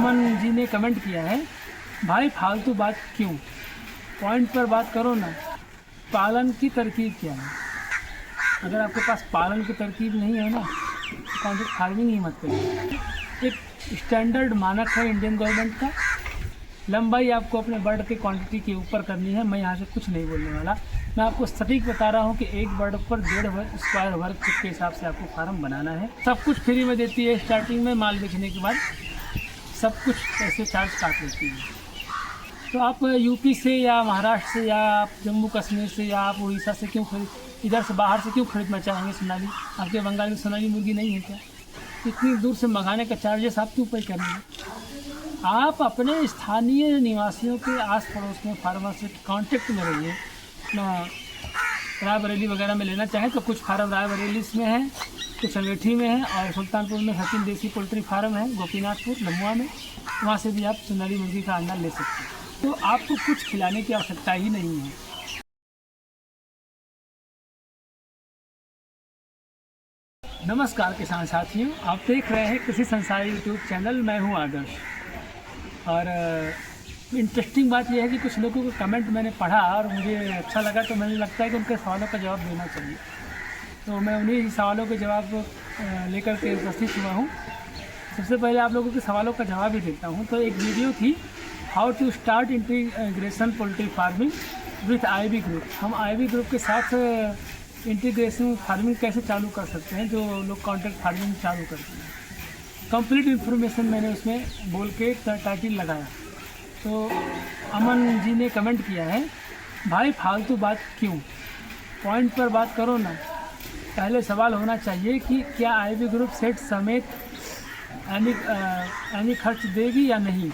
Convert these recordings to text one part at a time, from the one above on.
अमन जी ने कमेंट किया है, भाई फालतू बात क्यों, पॉइंट पर बात करो ना। पालन की तरकीब क्या है? अगर आपके पास पालन की तरकीब नहीं है ना तो कॉन्ट्रैक्ट फार्मिंग ही मत करिए। एक स्टैंडर्ड मानक है इंडियन गवर्नमेंट का, लंबाई आपको अपने बर्ड के क्वांटिटी के ऊपर करनी है। मैं यहाँ से कुछ नहीं बोलने वाला, मैं आपको सटीक बता रहा हूँ कि एक बर्ड पर 1.5 स्क्वायर वर्ग फुट के हिसाब से आपको फार्म बनाना है। सब कुछ फ्री में देती है, स्टार्टिंग में माल बेचने के बाद सब कुछ पैसे चार्ज काट लेती है। तो आप यूपी से या महाराष्ट्र से या आप जम्मू कश्मीर से या आप उड़ीसा से क्यों इधर से बाहर से क्यों खरीदना चाहेंगे सोनाली? आपके बंगाल में सोनाली मुर्गी नहीं है क्या? इतनी दूर से मंगाने का चार्जेस आप क्यों पे करेंगे? आप अपने स्थानीय निवासियों के आस पड़ोस में फार्मर से कांटेक्ट में रहिए। रायबरेली वगैरह में लेना चाहें तो कुछ फार्म रायबरेली में है, कुछ अमेठी में है और सुल्तानपुर में हकीम देसी पोल्ट्री फार्म है, गोपीनाथपुर लम्बुआ में, वहाँ से भी आप सोनाली मुर्गी का अंडा ले सकते हैं। तो आपको कुछ खिलाने की आवश्यकता ही नहीं है। नमस्कार किसान साथियों, आप देख रहे हैं कृषि संसार यूट्यूब चैनल। मैं हूं आदर्श। और इंटरेस्टिंग बात यह है कि कुछ लोगों को कमेंट मैंने पढ़ा और मुझे अच्छा लगा, तो मुझे लगता है कि उनके सवालों का जवाब देना चाहिए। तो मैं उन्हीं सवालों के जवाब लेकर के उपस्थित हुआ हूँ। सबसे पहले आप लोगों के सवालों का जवाब ही देता हूँ। तो एक वीडियो थी, how to start integration poultry farming with IV group. हम आईवी ग्रुप के साथ इंटीग्रेशन फार्मिंग कैसे चालू कर सकते हैं, जो लोग कॉन्ट्रैक्ट फार्मिंग चालू करते हैं। कंप्लीट इन्फॉर्मेशन मैंने उसमें बोल के टाइटल लगाया। तो अमन जी ने कमेंट किया है, भाई फालतू बात क्यों, पॉइंट पर बात करो ना। पहले सवाल होना चाहिए कि क्या आईवी ग्रुप सेट समेत यानी खर्च देगी या नहीं।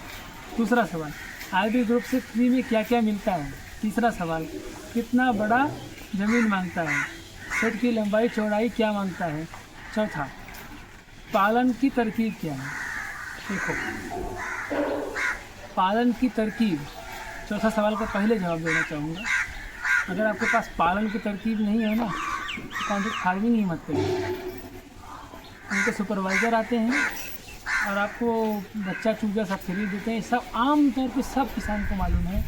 दूसरा सवाल, आईवी ग्रुप से फ्री में क्या क्या मिलता है। तीसरा सवाल, कितना बड़ा ज़मीन मांगता है। सेट की लंबाई चौड़ाई क्या मांगता है। चौथा, पालन की तरकीब क्या है। देखो, पालन की तरकीब, चौथा सवाल का पहले जवाब देना चाहूँगा। अगर आपके पास पालन की तरकीब नहीं है ना तो कॉन्ट्रैक्ट फार्मिंग ही मत करिए। उनके सुपरवाइज़र आते हैं और आपको बच्चा चूजा सब फ्री देते हैं। सब आम तौर पे सब किसान को मालूम है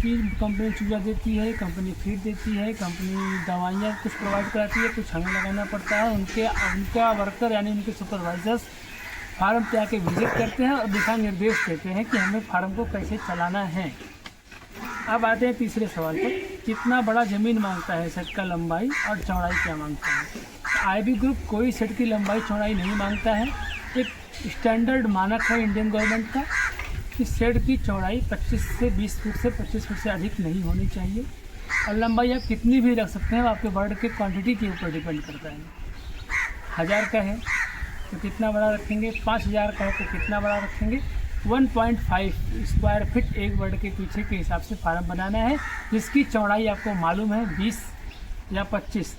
कि कंपनी चूजा देती है, कंपनी फीड देती है, कंपनी दवाइयाँ कुछ प्रोवाइड कराती है, कुछ हमें लगाना पड़ता है। उनका वर्कर यानी उनके सुपरवाइजर्स फार्म पे आके विजिट करते हैं और दिशा निर्देश देते हैं कि हमें फार्म को कैसे चलाना है। अब आते हैं तीसरे सवाल पर, कितना बड़ा ज़मीन मांगता है, सेट का लंबाई और चौड़ाई क्या मांगता है। आईवी ग्रुप कोई सेट की लंबाई चौड़ाई नहीं मांगता है। एक स्टैंडर्ड मानक है इंडियन गवर्नमेंट का कि सेट की चौड़ाई 25 से 20 फुट से 25 फुट से अधिक नहीं होनी चाहिए। और लंबाई आप कितनी भी रख सकते हैं, आपके बर्ड के क्वांटिटी के ऊपर डिपेंड करता है। 1000 का है तो कितना बड़ा रखेंगे, 5000 का है तो कितना बड़ा रखेंगे। 1.5 स्क्वायर फीट एक बर्ड के पीछे के हिसाब से फार्म बनाना है, जिसकी चौड़ाई आपको मालूम है 20 या 25।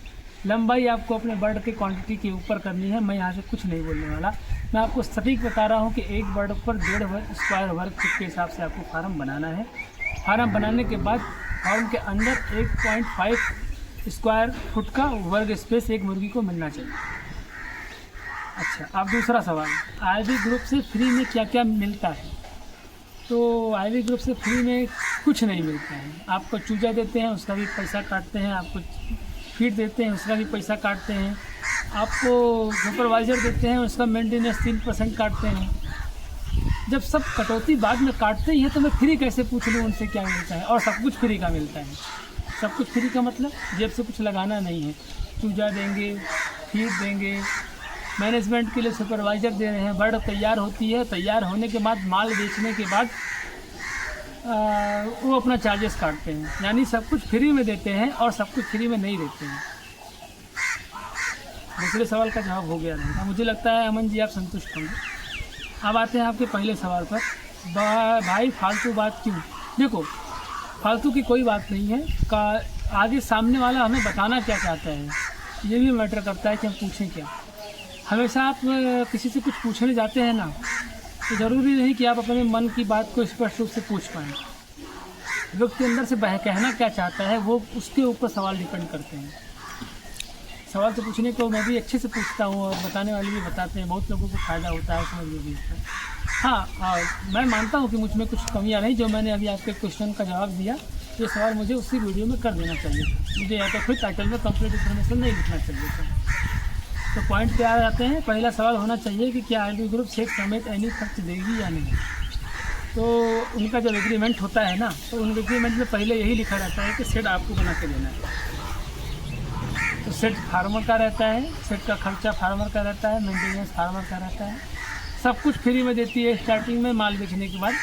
लंबाई आपको अपने बर्ड के क्वांटिटी के ऊपर करनी है। मैं यहाँ से कुछ नहीं बोलने वाला, मैं आपको सटीक बता रहा हूँ कि एक बर्ड पर 1.5 स्क्वायर वर्ग फुट के हिसाब से आपको फार्म बनाना है। फार्म बनाने के बाद फार्म के अंदर 1.5 स्क्वायर फुट का वर्ग स्पेस एक मुर्गी को मिलना चाहिए। अच्छा, अब दूसरा सवाल, आईवी ग्रुप से फ्री में क्या क्या मिलता है। तो आईवी ग्रुप से फ्री में कुछ नहीं मिलता है। आपको चूजा देते हैं, उसका भी पैसा काटते हैं। आपको फीड देते हैं, उसका भी पैसा काटते हैं। आपको सुपरवाइज़र देते हैं, उसका मेंटेनेंस 3% काटते हैं। जब सब कटौती बाद में काटते ही हैं तो मैं फ्री कैसे पूछ लूँ उनसे क्या मिलता है। और सब कुछ फ्री का मिलता है। सब कुछ फ्री का मतलब जेब से कुछ लगाना नहीं है। चूजा देंगे, फीड देंगे, मैनेजमेंट के लिए सुपरवाइज़र दे रहे हैं। बर्ड तैयार होती है, तैयार होने के बाद माल बेचने के बाद वो अपना चार्जेस काटते हैं। यानी सब कुछ फ्री में देते हैं और सब कुछ फ्री में नहीं देते हैं। दूसरे सवाल का जवाब हो गया नहीं। मुझे लगता है अमन जी आप संतुष्ट होंगे। अब आते हैं आपके पहले सवाल पर, भाई फालतू बात क्यों। देखो, फालतू की कोई बात नहीं है। आगे सामने वाला हमें बताना क्या चाहता है, ये भी मैटर करता है कि हम पूछें क्या। हमेशा आप किसी से कुछ पूछने जाते हैं ना, तो ज़रूरी नहीं कि आप अपने मन की बात को स्पष्ट रूप से पूछ पाएँ। लोग के अंदर से कहना क्या चाहता है, वो उसके ऊपर सवाल डिपेंड करते हैं। सवाल तो पूछने को मैं भी अच्छे से पूछता हूँ और बताने वाले भी बताते हैं। बहुत लोगों को फ़ायदा होता है, समझ में भी होता है। हाँ, मैं मानता हूँ कि मुझ में कुछ कमियाँ रही, जो मैंने अभी आपके क्वेश्चन का जवाब दिया। ये सवाल मुझे उसी वीडियो में कर देना चाहिए था। मुझे या तो फिर टाइटल में कंप्लीट इन्फॉर्मेशन नहीं लिखना चाहिए था। तो पॉइंट पे आ जाते हैं। पहला सवाल होना चाहिए कि क्या आईडी ग्रुप सेट समेत एनी खर्च देगी या नहीं। तो उनका जब एग्रीमेंट होता है ना, तो उन एग्रीमेंट में पहले यही लिखा रहता है कि सेट आपको बना के देना है। तो सेट फार्मर का रहता है, सेट का खर्चा फार्मर का रहता है, मेंटेनेंस फार्मर का रहता है, सब कुछ फ्री में देती है। स्टार्टिंग में माल बेचने के बाद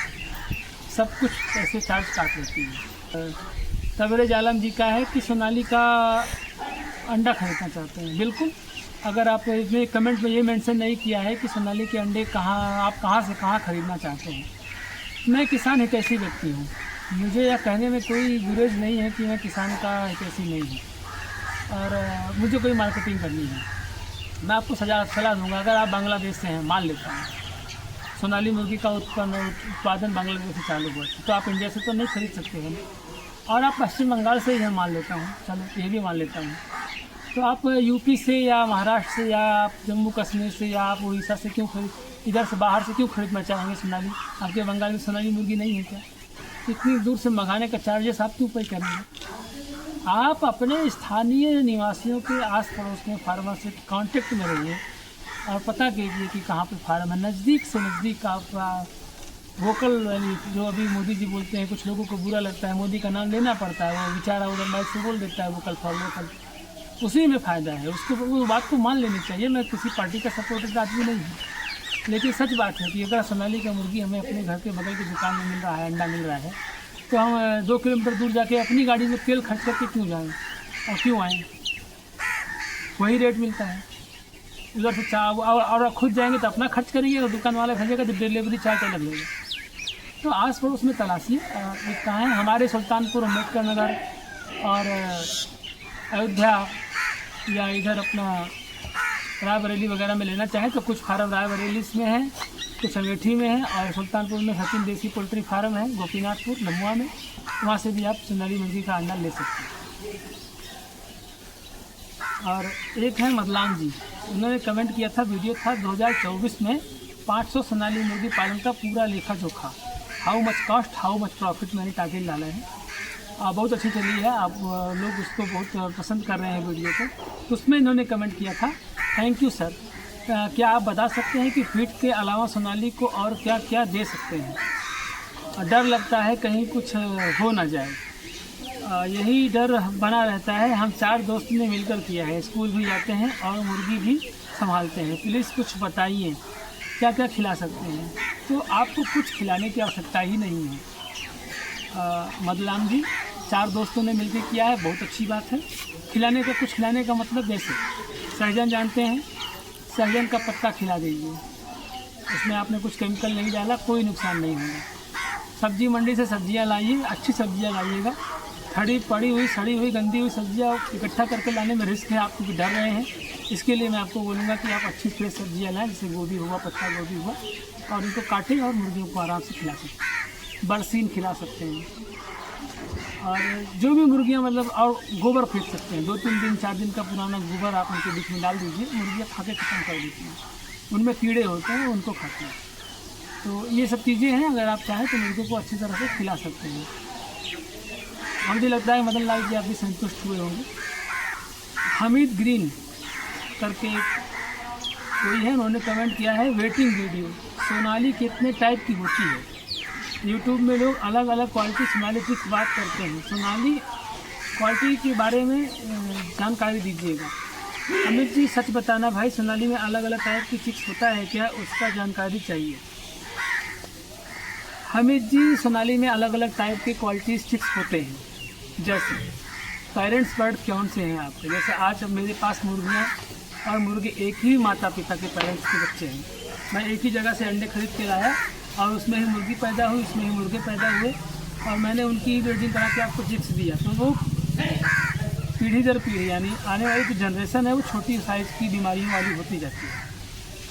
सब कुछ पैसे चार्ज काट लेती है। तबरेज आलम जी का है कि सोनाली का अंडा खरीदना चाहते हैं। बिल्कुल, अगर आप इसमें कमेंट में ये मेंशन नहीं किया है कि सोनाली के अंडे आप कहाँ से कहाँ खरीदना चाहते हैं। मैं किसान हितैषी व्यक्ति हूँ, मुझे यह कहने में कोई गुरेज नहीं है कि मैं किसान का हितैषी नहीं हूँ और मुझे कोई मार्केटिंग करनी है। मैं आपको सलाह दूंगा, अगर आप बांग्लादेश से हैं, मान लेता हूँ सोनाली मुर्गी का उत्पादन बांग्लादेश से चालू हुआ, तो आप इंडिया से तो नहीं खरीद सकते हैं, और आप पश्चिम बंगाल से ही मान लेता हूँ, चलो ये भी मान लेता हूँ, तो आप यूपी से या महाराष्ट्र से या आप जम्मू कश्मीर से या आप उड़ीसा से क्यों इधर से बाहर से क्यों खरीदना चाहेंगे सोनाली? आपके बंगाल में सोनाली मुर्गी नहीं है क्या? इतनी दूर से मंगाने का चार्जेस आप क्यों पे करेंगे? आप अपने स्थानीय निवासियों के आस पड़ोस में फार्मर से कांटेक्ट में रहिए और पता कीजिए कि कहाँ पे फार्म है। नज़दीक से नज़दीक आपका वोकल वैली, जो अभी मोदी जी बोलते हैं, कुछ लोगों को बुरा लगता है, मोदी का नाम लेना पड़ता है, वो बेचारा उधर मैच से बोल देता है वोकल फॉर लोकल, उसी में फ़ायदा है। उसको वो बात को मान लेनी चाहिए। मैं किसी पार्टी का सपोर्टेड आदमी नहीं हूँ, लेकिन सच बात है कि अगर सोनाली का मुर्गी हमें अपने घर के बगल की दुकान में मिल रहा है, अंडा मिल रहा है, तो हम 2 किलोमीटर दूर जाके अपनी गाड़ी में तेल खर्च करके क्यों जाएं और क्यों आएँ? वही रेट मिलता है उधर से और खुद जाएंगे तो अपना खर्च करेंगे और दुकान वाला खर्चेगा तो डिलीवरी चार्ज अलग लेगा। तो आस पड़ोस में तलाशी दिखता है। हमारे सुल्तानपुर, अम्बेडकर नगर और अयोध्या या इधर अपना रायबरेली वगैरह में लेना चाहें तो कुछ फार्म रायबरेली में है, कुछ अमेठी में है, और सुल्तानपुर में सचिन देसी पोल्ट्री फार्म है, गोपीनाथपुर लम्बुआ में, वहाँ से भी आप सोनाली मुर्गी का अंडा ले सकते हैं। और एक है मदलान जी, उन्होंने कमेंट किया था, वीडियो था 2024 में 500 सोनाली मुर्गी पालन का पूरा लेखा जोखा, how much cost how much profit, मैंने टाइटल डाला है। बहुत अच्छी चली है, आप लोग उसको बहुत पसंद कर रहे हैं वीडियो को। उसमें इन्होंने कमेंट किया था, थैंक यू सर, क्या आप बता सकते हैं कि फीड के अलावा सोनाली को और क्या क्या दे सकते हैं? डर लगता है कहीं कुछ हो ना जाए, यही डर बना रहता है। हम 4 दोस्त ने मिलकर किया है, स्कूल भी जाते हैं और मुर्गी भी संभालते हैं, प्लीज़ कुछ बताइए क्या क्या खिला सकते हैं? तो आपको कुछ खिलाने की आवश्यकता ही नहीं है मदलाम जी, 4 दोस्तों ने मिलकर किया है, बहुत अच्छी बात है। खिलाने का मतलब जैसे सहजन जानते हैं, सहजन का पत्ता खिला दीजिए, उसमें आपने कुछ केमिकल नहीं डाला, कोई नुकसान नहीं होगा। सब्जी मंडी से सब्जियां लाइए, अच्छी सब्जियां लाइएगा। खड़ी पड़ी हुई सड़ी हुई गंदी हुई सब्जियां इकट्ठा करके लाने में रिस्क है, आप क्योंकि डर रहे हैं, इसके लिए मैं आपको बोलूँगा कि आप अच्छी फ्रेश सब्जियाँ लाएँ, जैसे गोभी हुआ, पत्ता गोभी हुआ, और इनको काटें और मुर्गियों को आराम से खिला सकते हैं। बरसीन खिला सकते हैं, और जो भी मुर्गियाँ मतलब, और गोबर फेंक सकते हैं, 2-3 दिन 4 दिन का पुराना गोबर आप उनके बीच में डाल दीजिए, मुर्गियाँ खा के ख़त्म कर देती हैं। उनमें कीड़े होते हैं, उनको खाते हैं। तो ये सब चीज़ें हैं, अगर आप चाहें तो मुर्गियों को अच्छी तरह से खिला सकते हैं। मुझे लगता है मदन लाल जी आप भी संतुष्ट हुए होंगे। हमीद ग्रीन करके कोई है, उन्होंने कमेंट किया है, वेटिंग वीडियो, सोनाली कितने टाइप की होती है? यूट्यूब में लोग अलग अलग क्वालिटी सोनाली की बात करते हैं, सोनाली क्वालिटी के बारे में जानकारी दीजिएगा। अमित जी सच बताना भाई, सोनाली में अलग अलग टाइप की चिक्स होता है क्या, उसका जानकारी चाहिए। हमीद जी, सोनाली में अलग अलग टाइप के क्वालिटी चिक्स होते हैं, जैसे पेरेंट्स बर्ड कौन से हैं आपके, जैसे आज मेरे पास मुर्गियाँ और मुर्गे एक ही माता पिता के पेरेंट्स के बच्चे हैं। मैं एक ही जगह से अंडे खरीद के लाया और उसमें ही मुर्गी पैदा हुई, उसमें ही मुर्गे पैदा हुए, और मैंने उनकी ब्रीडिंग करा के आपको चिक्स दिया। तो वो पीढ़ी दर पीढ़ी, यानी आने वाली जो जनरेशन है वो छोटी साइज़ की बीमारियों वाली होती जाती है।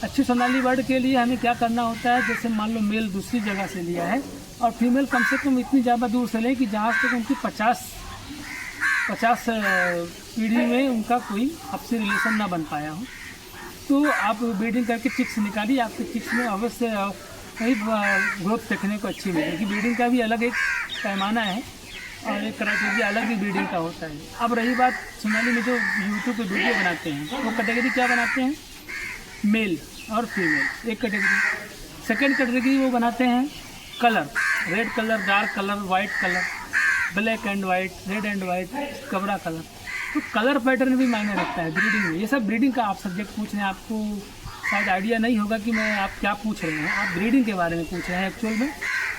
अच्छी सोनाली बर्ड के लिए हमें क्या करना होता है, जैसे मान लो मेल दूसरी जगह से लिया है और फीमेल कम से कम इतनी ज़्यादा दूर से लें कि जहाँ तक उनकी 50 पीढ़ी में उनका कोई आपसे रिलेशन ना बन पाया हो। तो आप ब्रीडिंग करके चिक्स निकालिए, आपके चिक्स में अवश्य वही ग्रोथ देखने को अच्छी मिलेगी। ब्रीडिंग का भी अलग एक पैमाना है और एक क्राइटेरिया अलग ही ब्रीडिंग का होता है। अब रही बात सोनाली में जो यूट्यूब पे वीडियो बनाते हैं, वो कैटेगरी क्या बनाते हैं, मेल और फीमेल एक कैटेगरी। सेकेंड कैटेगरी वो बनाते हैं colour, red colour, dark colour, white colour, black and white, red and white, कबरा कलर। तो कलर पैटर्न भी मायने रखता है ब्रीडिंग में। ये सब ब्रीडिंग का आप सब्जेक्ट पूछ रहे हैं, आपको शायद आइडिया नहीं होगा कि मैं आप क्या पूछ रहे हैं, आप ब्रीडिंग के बारे में पूछ रहे हैं एक्चुअल में।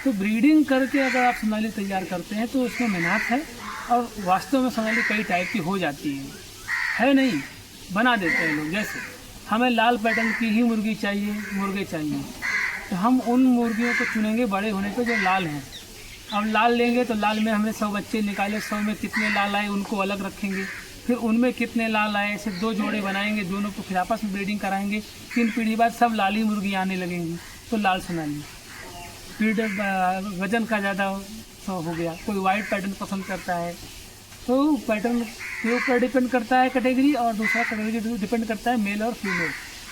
तो ब्रीडिंग करके अगर आप सोनाली तैयार करते हैं तो उसमें मेहनत है और वास्तव में सोनाली कई टाइप की हो जाती है नहीं, बना देते हैं लोग। जैसे हमें लाल पैटर्न की ही मुर्गी चाहिए, मुर्गे चाहिए, तो हम उन मुर्गियों को चुनेंगे बड़े होने पे जो लाल हैं। अब लाल लेंगे तो लाल में हमने 100 बच्चे निकाले, 100 में कितने लाल आए उनको अलग रखेंगे, फिर उनमें कितने लाल आए, ऐसे 2 जोड़े बनाएंगे, दोनों को फिर आपस में ब्रीडिंग कराएंगे। 3 पीढ़ी बाद सब लाली मुर्गी आने लगेंगी, तो लाल सोनाली। फिर वजन का ज़्यादा हो गया, कोई वाइट पैटर्न पसंद करता है, तो पैटर्न के ऊपर डिपेंड करता है कैटेगरी, और दूसरा कैटेगरी डिपेंड करता है मेल और फीमेल।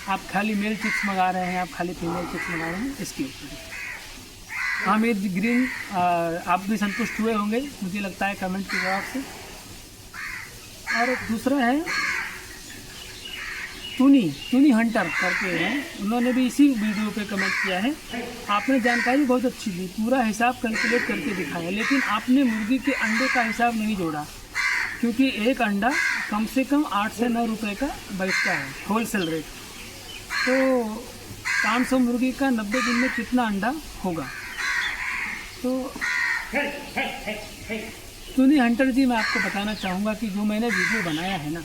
आप खाली मेल चिक्स मंगा रहे हैं, आप खाली फीमेल चिक्स मंगा रहे हैं, इसके ऊपर। आमिर ग्रीन, आप भी संतुष्ट हुए होंगे मुझे लगता है कमेंट के जवाब से। और दूसरा है टूनी हंटर करके हैं, उन्होंने भी इसी वीडियो पे कमेंट किया है। आपने जानकारी बहुत अच्छी दी, पूरा हिसाब कैलकुलेट करके दिखाया, लेकिन आपने मुर्गी के अंडे का हिसाब नहीं जोड़ा, क्योंकि एक अंडा कम से कम 8 से 9 रुपये का बेचता है होलसेल रेट। तो 500 मुर्गी का 90 दिन में कितना अंडा होगा। तो टूनी हंटर जी, मैं आपको बताना चाहूँगा कि जो मैंने वीडियो बनाया है ना,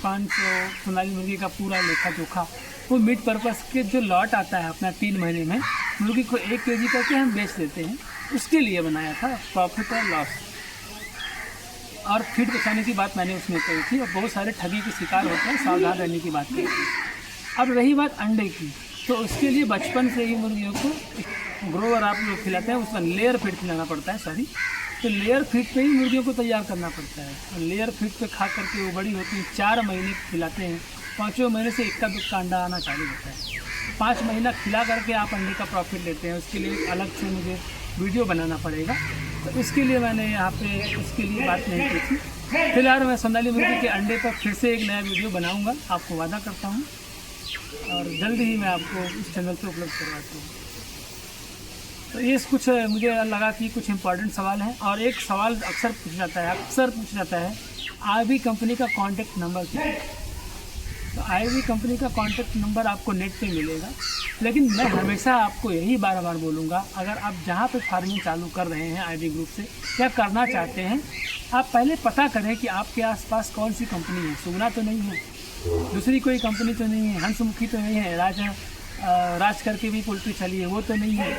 500 सोनाली मुर्गी का पूरा लेखा जोखा, वो मीट पर्पस के जो लॉट आता है अपना 3 महीने में मुर्गी को 1 kg करके हम बेच देते हैं, उसके लिए बनाया था, प्रॉफिट और लॉस। और फीड बचाने की बात मैंने उसमें कही थी, और बहुत सारे ठगी के शिकार होते हैं, सावधान रहने की बात कही थी। अब रही बात अंडे की, तो उसके लिए बचपन से ही मुर्गियों को ग्रोवर आप लोग खिलाते हैं, उसका लेयर फीड खिलाना पड़ता है, सॉरी। तो लेयर फीड पे ही मुर्गियों को तैयार करना पड़ता है, और लेयर फीड पे खा करके वो बड़ी होती हैं। 4 महीने खिलाते हैं, 5वें महीने से इक्का दुक्का अंडा आना चालू होता है। 5 महीना खिला करके आप अंडे का प्रॉफिट लेते हैं, उसके लिए अलग से मुझे वीडियो बनाना पड़ेगा, तो इसके लिए मैंने यहाँ पे उसके लिए बात नहीं की थी। फिलहाल मैं सोनाली मुर्गी के अंडे पर फिर से एक नया वीडियो बनाऊँगा, आपको वादा करता हूँ, और जल्दी ही मैं आपको इस चैनल पे उपलब्ध करवाता हूँ। तो ये कुछ मुझे लगा कि कुछ इंपॉर्टेंट सवाल हैं। और एक सवाल अक्सर पूछा जाता है IB कंपनी का कॉन्टैक्ट नंबर क्या है। तो IB कंपनी का कॉन्टैक्ट नंबर आपको नेट पे मिलेगा, लेकिन मैं हमेशा आपको यही बार बार बोलूँगा, अगर आप जहाँ पे फार्मिंग चालू कर रहे हैं IB ग्रुप से या करना चाहते हैं, आप पहले पता करें कि आपके आसपास कौन सी कंपनी है। सुगना तो नहीं है, दूसरी कोई कंपनी तो नहीं है, हंसमुखी तो नहीं है, राज करके भी पोल्ट्री चली है, वो तो नहीं है।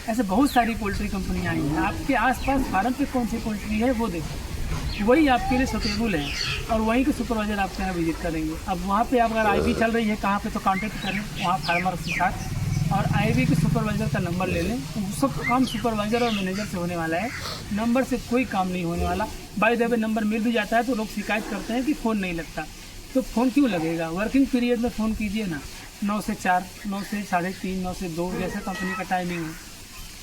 ऐसे बहुत सारी पोल्ट्री कंपनियाँ आई हैं, आपके आसपास फार्म पे कौन सी पोल्ट्री है वो देखें, वही आपके लिए सूटेबल है, और वहीं के सुपरवाइज़र आपके यहाँ विजिट करेंगे। अब वहाँ पे अगर IB चल रही है कहाँ पे, तो कांटेक्ट करें वहाँ फार्मर के साथ, और IB के सुपरवाइज़र का नंबर ले लें। तो सब काम सुपरवाइज़र और मैनेजर से होने वाला है, नंबर से कोई काम नहीं होने वाला। बाय द वे नंबर मिल भी जाता है तो लोग शिकायत करते हैं कि फ़ोन नहीं लगता, तो फ़ोन क्यों लगेगा। वर्किंग पीरियड में फ़ोन कीजिए ना, 9 से 4, 9 से 3:30, 9 से 2, जैसे कंपनी का टाइमिंग है।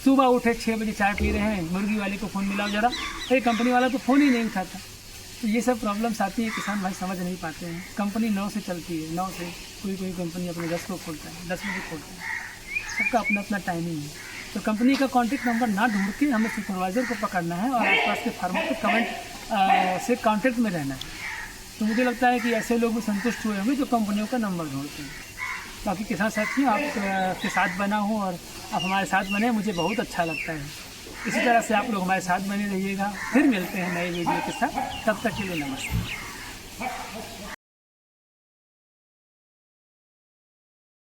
सुबह उठे 6 बजे चाय पी रहे हैं, मुर्गी वाले को फ़ोन मिलाओ ज़रा, ये कंपनी वाला तो फ़ोन ही नहीं उठाता। तो ये सब प्रॉब्लम्स आती है, किसान भाई समझ नहीं पाते हैं। कंपनी 9 से चलती है, 9 से कोई कंपनी अपने 10 को खोलता है, 10 बजे खोलता है, सबका अपना अपना टाइमिंग है। तो कंपनी का कॉन्टैक्ट नंबर ना ढूंढ के हमें सुपरवाइज़र को पकड़ना है और आसपास के फार्मर को कमेंट से कॉन्टैक्ट में रहना है। तो मुझे लगता है कि ऐसे लोग भी संतुष्ट हुए होंगे जो कंपनियों का नंबर ढूंढते हैं। बाकी किसान साथियों, आप के साथ बना हूँ और आप हमारे साथ बने, मुझे बहुत अच्छा लगता है। इसी तरह से आप लोग हमारे साथ बने रहिएगा। फिर मिलते हैं नए वीडियो के साथ, तब तक के लिए नमस्ते।